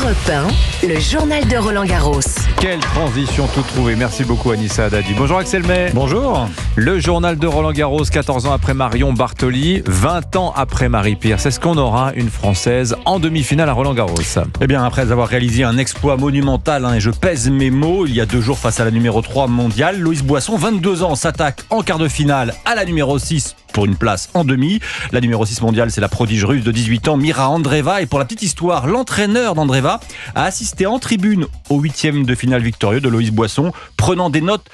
Europe 1, le journal de Roland Garros. Quelle transition tout trouvée. Merci beaucoup Anissa Haddadi. Bonjour Axel May. Bonjour. Le journal de Roland Garros, 14 ans après Marion Bartoli, 20 ans après Marie Pierce. Est-ce qu'on aura une Française en demi-finale à Roland Garros? Eh bien, après avoir réalisé un exploit monumental, et je pèse mes mots, il y a 2 jours face à la numéro 3 mondiale, Loïs Boisson, 22 ans, s'attaque en quart de finale à la numéro 6 pour une place en demi. La numéro 6 mondiale, c'est la prodige russe de 18 ans, Mira Andreeva. Et pour la petite histoire, l'entraîneur d'Andreeva a assisté en tribune au 8e de finale victorieux de Loïs Boisson, prenant des notes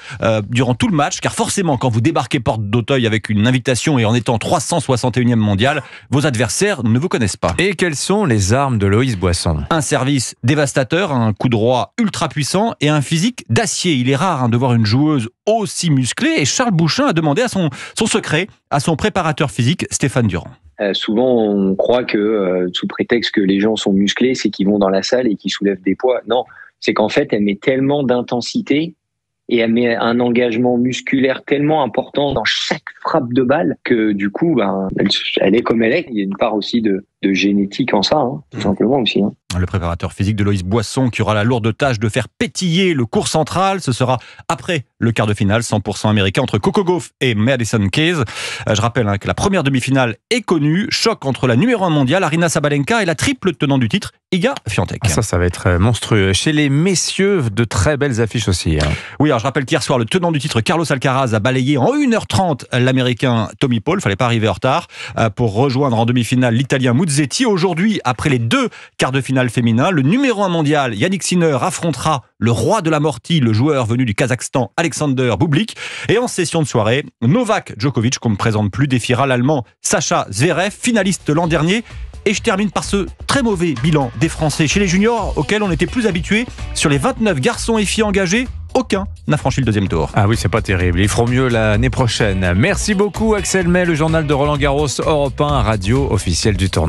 durant tout le match, car forcément, quand vous débarquez porte d'Auteuil avec une invitation et en étant 361e mondial, vos adversaires ne vous connaissent pas. Et quelles sont les armes de Loïs Boisson? Un service dévastateur, un coup droit ultra puissant et un physique d'acier. Il est rare de voir une joueuse aussi musclée, et Charles Bouchin a demandé à son secret à son préparateur physique Stéphane Durand. Souvent, on croit que sous prétexte que les gens sont musclés, c'est qu'ils vont dans la salle et qu'ils soulèvent des poids. Non, c'est qu'en fait, elle met tellement d'intensité et elle met un engagement musculaire tellement important dans chaque frappe de balle que du coup, elle est comme elle est. Il y a une part aussi de génétique en ça, tout simplement aussi. Le préparateur physique de Loïs Boisson qui aura la lourde tâche de faire pétiller le court central. Ce sera après le quart de finale 100% américain entre Coco Gauff et Madison Keys. Je rappelle que la première demi-finale est connue. Choc entre la numéro 1 mondiale, Aryna Sabalenka, et la triple tenant du titre, Iga Świątek. Ça va être monstrueux. Chez les messieurs, de très belles affiches aussi. Oui, alors je rappelle qu'hier soir, le tenant du titre, Carlos Alcaraz, a balayé en 1h30 l'américain Tommy Paul. Fallait pas arriver en retard pour rejoindre en demi-finale l'italien Muzetti. Aujourd'hui, après les 2 quarts de finale féminins, le numéro 1 mondial, Yannick Sinner, affrontera le roi de l'amorti, le joueur venu du Kazakhstan, Alexander Bublik. Et en session de soirée, Novak Djokovic, qu'on ne présente plus, défiera l'Allemand Sacha Zverev, finaliste l'an dernier. Et je termine par ce très mauvais bilan des Français chez les juniors, auxquels on était plus habitués. Sur les 29 garçons et filles engagés, aucun n'a franchi le 2e tour. Ah oui, c'est pas terrible. Ils feront mieux l'année prochaine. Merci beaucoup Axel May, le journal de Roland Garros, Europe 1, radio officielle du tournoi.